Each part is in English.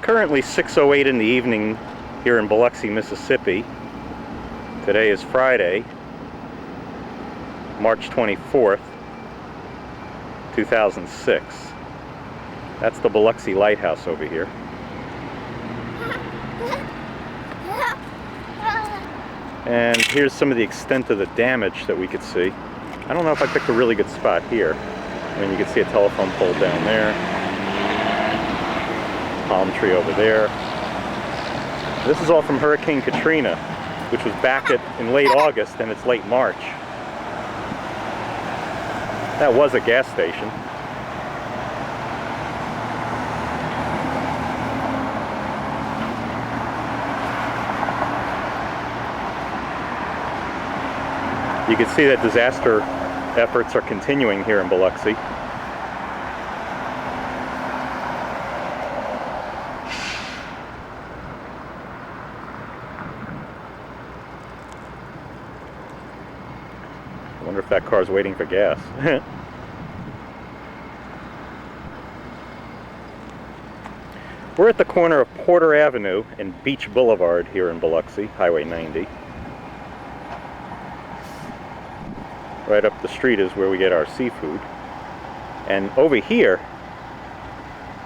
Currently 6:08 in the evening here in Biloxi, Mississippi. Today is Friday, March 24th, 2006. That's the Biloxi Lighthouse over here. And here's some of the extent of the damage that we could see. I don't know if I picked a really good spot here. I mean, you can see a telephone pole down there, palm tree over there. This is all from Hurricane Katrina, which was back in late August, and it's late March. That was a gas station. You can see that disaster efforts are continuing here in Biloxi. I wonder if that car's waiting for gas. We're at the corner of Porter Avenue and Beach Boulevard here in Biloxi, Highway 90. Right up the street is where we get our seafood. And over here,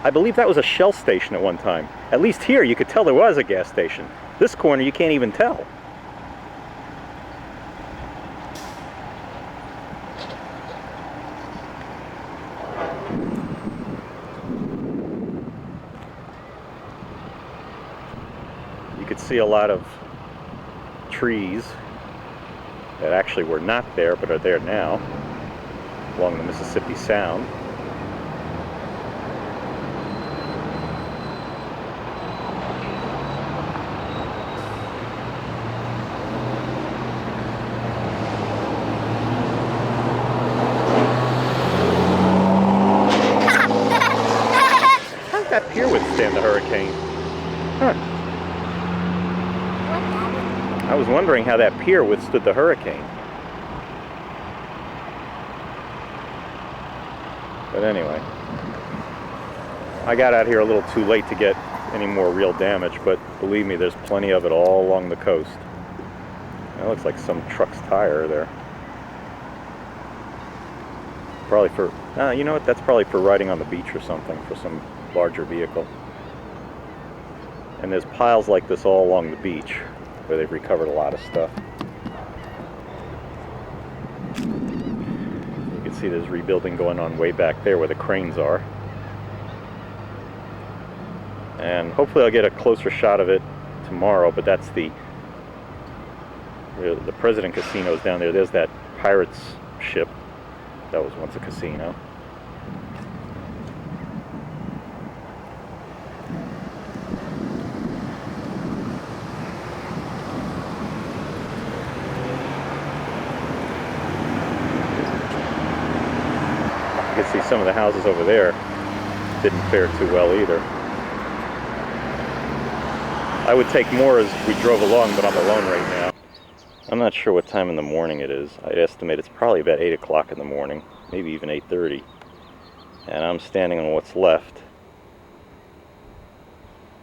I believe that was a Shell station at one time. At least here you could tell there was a gas station. This corner you can't even tell. You could see a lot of trees that actually were not there but are there now along the Mississippi Sound. How did that pier withstand the hurricane? Huh. I was wondering how that pier withstood the hurricane. But anyway, I got out here a little too late to get any more real damage, but believe me, there's plenty of it all along the coast. That looks like some truck's tire there. Probably for, you know what, that's probably for riding on the beach or something, for some larger vehicle. And there's piles like this all along the beach, where they've recovered a lot of stuff. You can see there's rebuilding going on way back there where the cranes are. And hopefully I'll get a closer shot of it tomorrow, but that's the President Casino's down there. There's that pirate's ship that was once a casino. You can see some of the houses over there didn't fare too well either. I would take more as we drove along, but I'm alone right now. I'm not sure what time in the morning it is. I'd estimate it's probably about 8 o'clock in the morning, maybe even 8:30. And I'm standing on what's left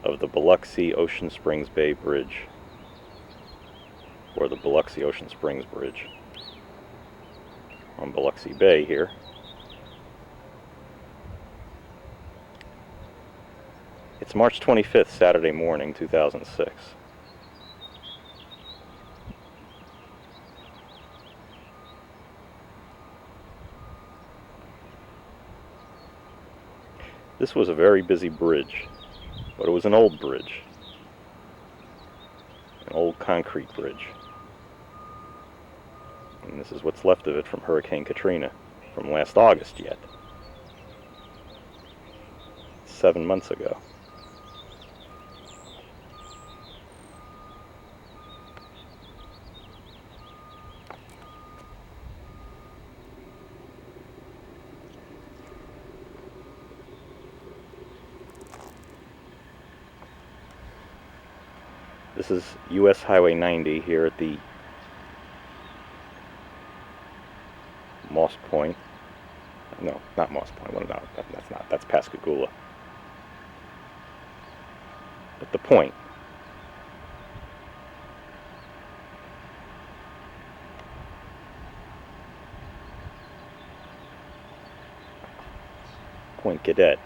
of the Biloxi Ocean Springs Bay Bridge, or the Biloxi Ocean Springs Bridge, on Biloxi Bay here. It's March 25th, Saturday morning, 2006. This was a very busy bridge, but it was an old bridge. An old concrete bridge. And this is what's left of it from Hurricane Katrina, from last August yet. 7 months ago. This is US Highway 90 here at the Moss Point. No, not Moss Point. What about? That's not. That's Pascagoula. at the point. Point Cadet,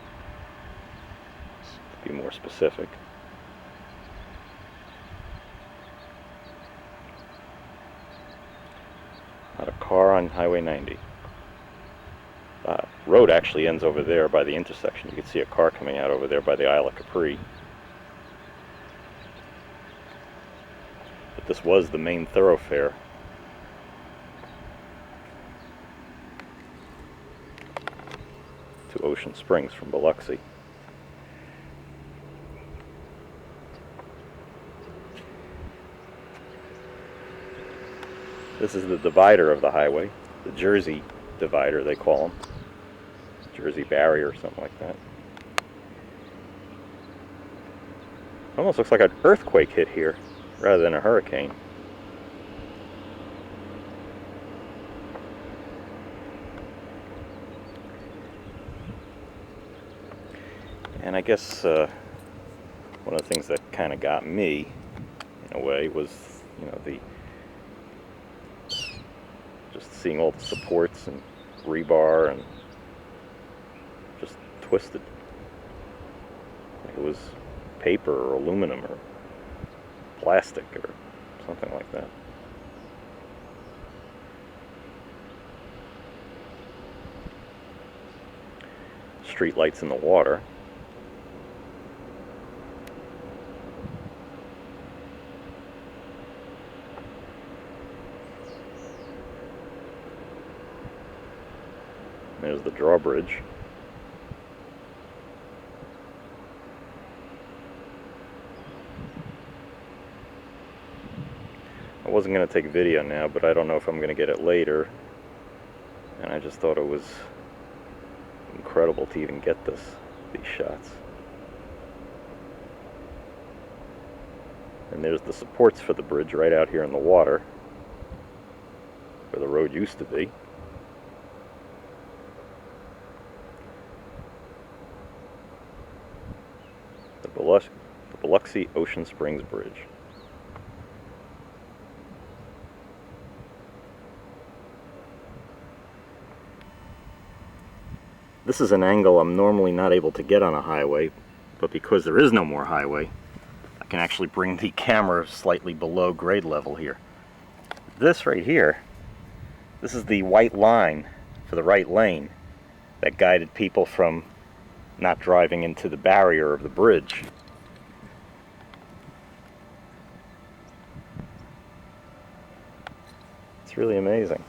to be more specific. Not a car on Highway 90. Road actually ends over there by the intersection. You can see a car coming out over there by the Isle of Capri. But this was the main thoroughfare. To Ocean Springs from Biloxi. This is the divider of the highway, the Jersey divider they call them. Jersey barrier or something like that. Almost looks like an earthquake hit here rather than a hurricane. And I guess one of the things that kind of got me, in a way, was, you know, just seeing all the supports and rebar and just twisted. Like it was paper or aluminum or plastic or something like that. Street lights in the water. There's the drawbridge. I wasn't going to take video now, but I don't know if I'm going to get it later. And I just thought it was incredible to even get these shots. And there's the supports for the bridge right out here in the water, where the road used to be. The Biloxi Ocean Springs Bridge. This is an angle I'm normally not able to get on a highway, but because there is no more highway, I can actually bring the camera slightly below grade level here. This right here, this is the white line for the right lane that guided people from not driving into the barrier of the bridge. It's really amazing.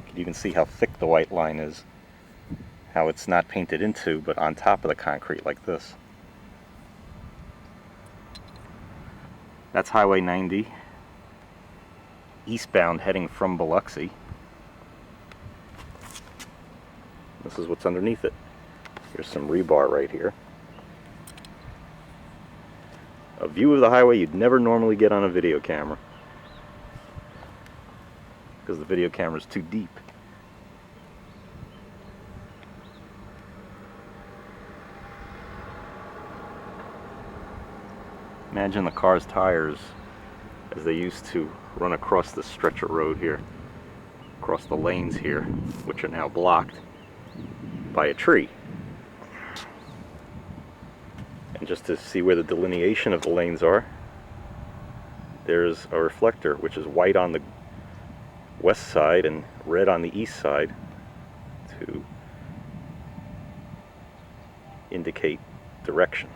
You can even see how thick the white line is, how it's not painted into, but on top of the concrete like this. That's Highway 90, eastbound heading from Biloxi. This is what's underneath it. Here's some rebar right here. A view of the highway you'd never normally get on a video camera, because the video camera is too deep. Imagine the car's tires as they used to run across this stretch of road here, across the lanes here, which are now blocked by a tree. And just to see where the delineation of the lanes are, there's a reflector which is white on the west side and red on the east side to indicate direction.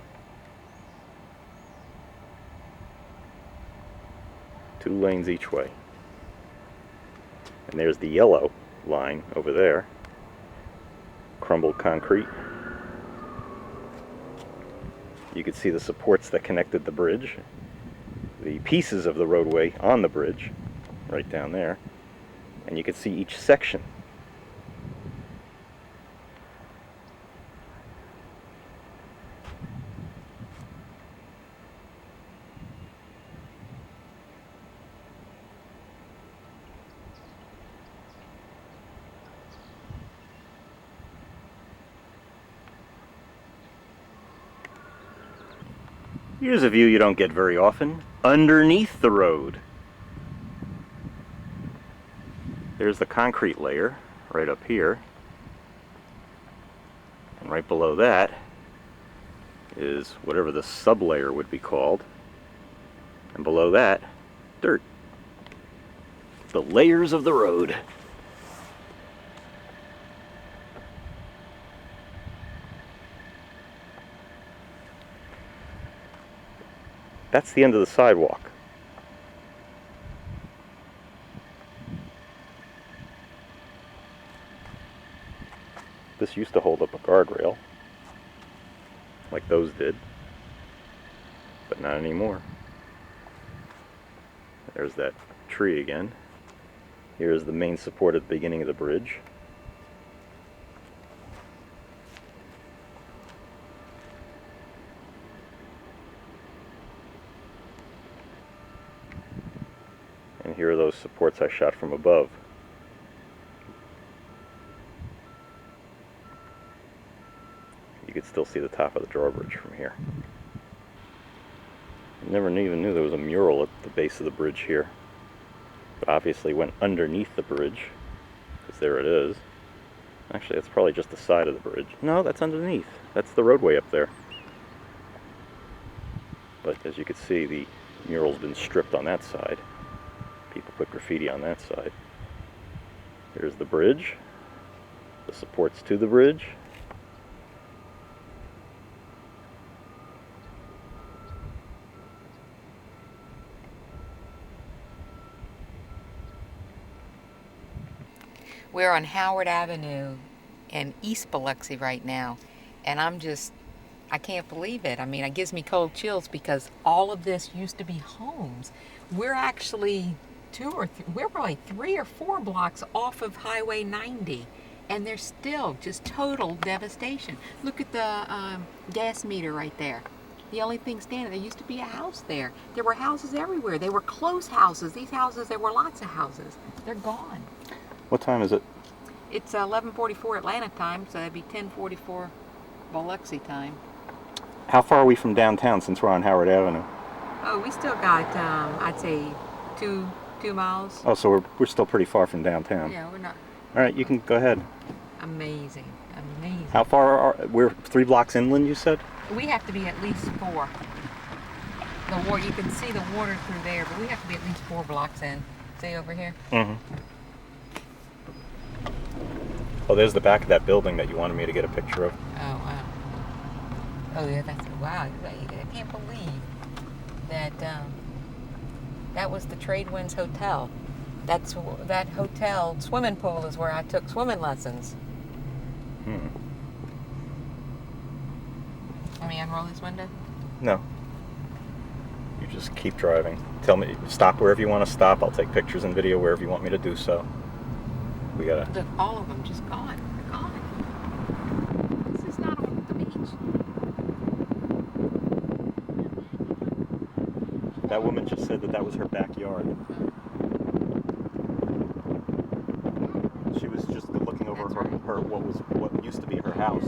Two lanes each way. And there's the yellow line over there, crumbled concrete. You could see the supports that connected the bridge, the pieces of the roadway on the bridge, right down there, and you could see each section. Here's a view you don't get very often, underneath the road. There's the concrete layer right up here. And right below that is whatever the sublayer would be called. And below that, dirt. The layers of the road. That's the end of the sidewalk. This used to hold up a guardrail, like those did, but not anymore. There's that tree again. Here's the main support at the beginning of the bridge. And here are those supports I shot from above. You could still see the top of the drawbridge from here. I never even knew there was a mural at the base of the bridge here. But obviously went underneath the bridge, because there it is. Actually, that's probably just the side of the bridge. No, that's underneath. That's the roadway up there. But as you can see, the mural's been stripped on that side. People put graffiti on that side. Here's the bridge, the supports to the bridge. We're on Howard Avenue in East Biloxi right now, and I can't believe it. I mean, it gives me cold chills because all of this used to be homes. We're actually we're probably 3 or 4 blocks off of Highway 90, and there's still just total devastation. Look at the gas meter right there. The only thing standing, there used to be a house there. There were houses everywhere. They were close houses. These houses, there were lots of houses. They're gone. What time is it? It's 11:44 Atlanta time, so that'd be 10:44 Biloxi time. How far are we from downtown since we're on Howard Avenue? Oh, we still got, I'd say, two miles. Oh, so we're still pretty far from downtown. Yeah, we're not. All right, you can go ahead. Amazing, amazing. How far are we're 3 blocks inland, you said? We have to be at least 4. The water, you can see the water through there, but we have to be at least 4 blocks in. See over here? Mm-hmm. Oh, there's the back of that building that you wanted me to get a picture of. Oh, wow. Oh, yeah, wow. I can't believe that that was the Tradewinds Hotel. That hotel swimming pool is where I took swimming lessons. Let me unroll this window? No. You just keep driving. Tell me, stop wherever you want to stop. I'll take pictures and video wherever you want me to do so. We gotta... Look, all of them just gone. They're gone. This is not on the beach. That woman just said that was her backyard. She was just looking over her what used to be her house.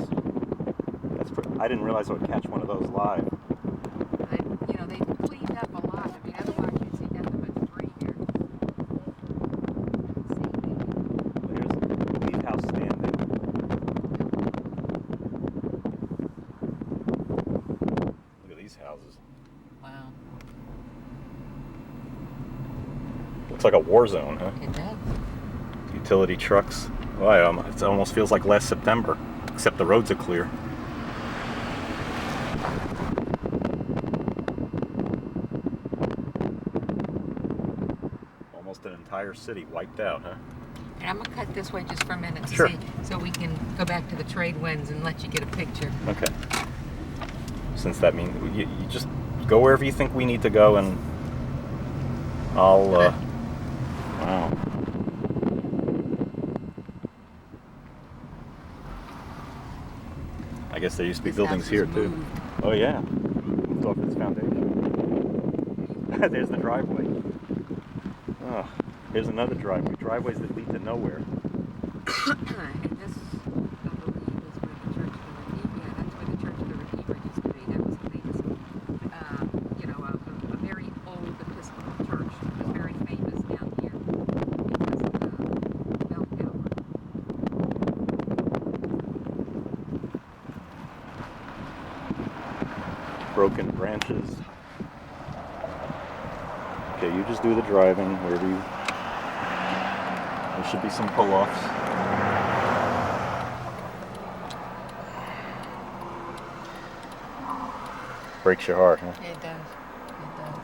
I didn't realize I would catch one of those live. They cleaned up a lot. I mean, otherwise you'd see nothing but debris here. Here's Leaf House standing. Look at these houses. Wow. Looks like a war zone, huh? It does. Utility trucks. Well, it almost feels like last September, except the roads are clear. Almost an entire city wiped out, huh? And I'm going to cut this way just for a minute to Sure. see, so we can go back to the Tradewinds and let you get a picture. Okay. Since that means you just go wherever you think we need to go, and I'll. Wow. I guess there used to be buildings here too. Oh yeah. Moved off its foundation. There's the driveway. Oh, here's another driveway. Driveways that lead to nowhere. And this, I believe, is where the Church of the Redeemer. Yeah, that's where the Church of the Redeemer used to be. That was the latest broken branches. Okay, you just do the driving. Wherever you... There should be some pull-offs. Breaks your heart, huh? It does. It does.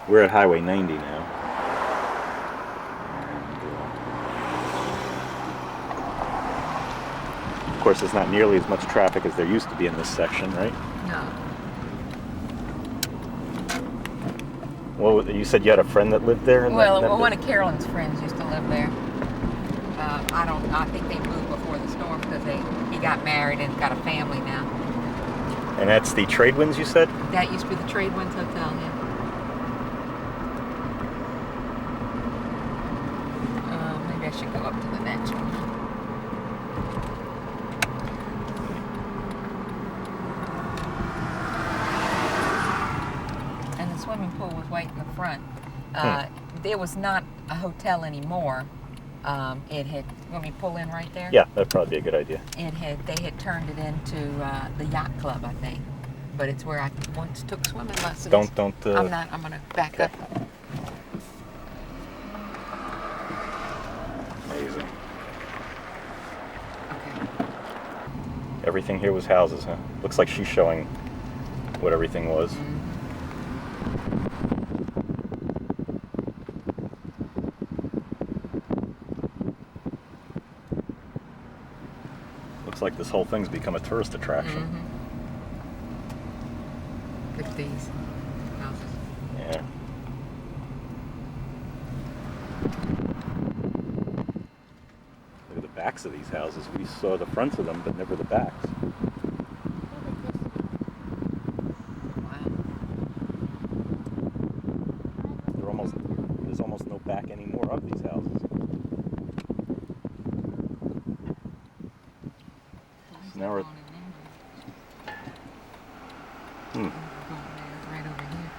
We're at Highway 90 now. And, of course, there's not nearly as much traffic as there used to be in this section, right? No. Well, you said you had a friend that lived there? Well, one of Carolyn's friends used to live there. I think they moved before the storm because he got married and got a family now. And that's the Tradewinds, you said? That used to be the Tradewinds Hotel, yeah. Maybe I should go up to the next one. And the swimming pool was right in the front. There was not a hotel anymore. It had, let me pull in right there? Yeah, that'd probably be a good idea. They had turned it into the yacht club, I think. But it's where I once took swimming lessons. Don't. I'm gonna back up. Amazing. Okay. Everything here was houses, huh? Looks like she's showing what everything was. Looks like this whole thing's become a tourist attraction. Look at these houses. Yeah. Look at the backs of these houses. We saw the fronts of them, but never the backs. Wow. There's almost no back anymore of these houses. Now we're... Right over here.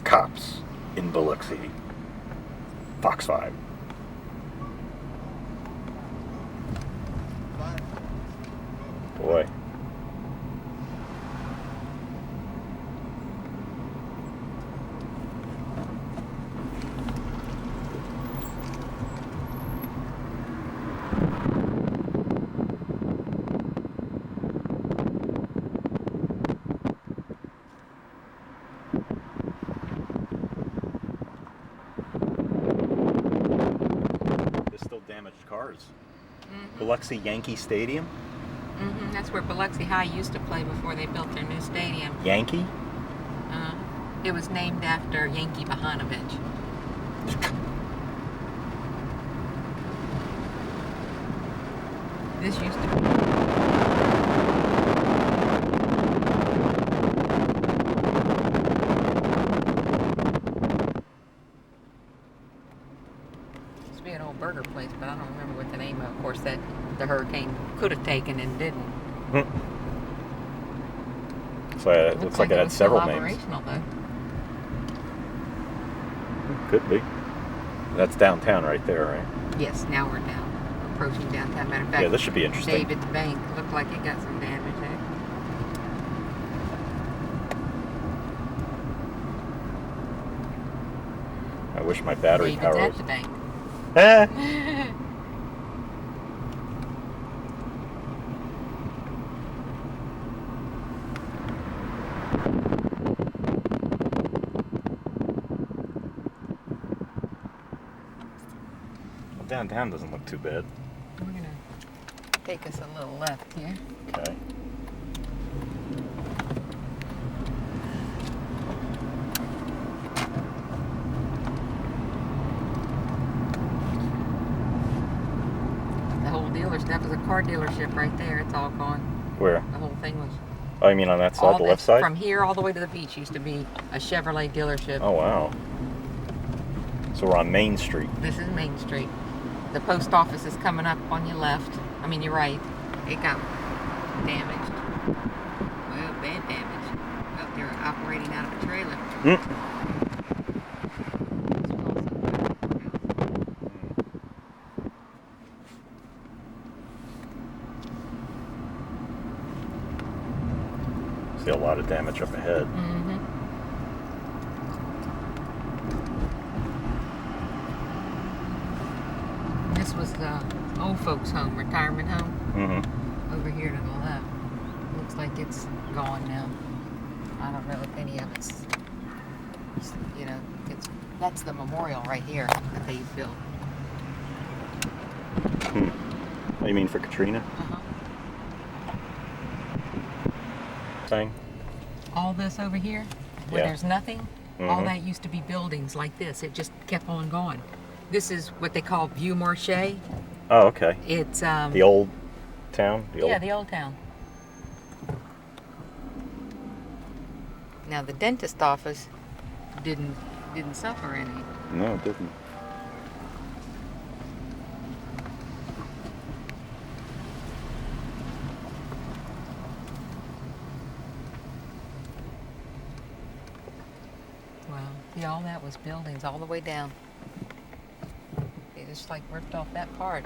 Cops in Biloxi. Fox 5. Boy. Damaged cars. Biloxi Yankee Stadium? That's where Biloxi High used to play before they built their new stadium. Yankee? It was named after Yankee Bahanovich. This used to be... an old burger place, but I don't remember what the name of course, that the hurricane could have taken and didn't. So it looks like it had several names. Operational, though. Could be. That's downtown right there, right? Yes, now we're down, approaching downtown. Matter of fact, yeah, this should be interesting. David's Bank looked like it got some damage there. I wish my battery David's power at was... the bank. Well, downtown doesn't look too bad. We're gonna take us a little left here. Okay. That was a car dealership right there. It's all gone. Where? The whole thing was. Oh, you mean on that side, the left side? From here all the way to the beach used to be a Chevrolet dealership. Oh, wow. So we're on Main Street. This is Main Street. The post office is coming up on your left. I mean, your right. It got damaged. Well, bad damage. Out there operating out of a trailer. of damage up ahead. Mm-hmm. This was the old folks' home, retirement home. Mm-hmm. Over here to the left. Looks like it's gone now. I don't know if any of it's, that's the memorial right here that they built. What, you mean for Katrina? Uh-huh. Thing? All this over here, where Yeah. there's nothing, all Mhm. that used to be buildings like this. It just kept on going. This is what they call View Marché. Oh, okay. It's The old town? the old town. Now the dentist office didn't suffer any. No, it didn't. Wow. Yeah, all that was buildings all the way down. They just like ripped off that part.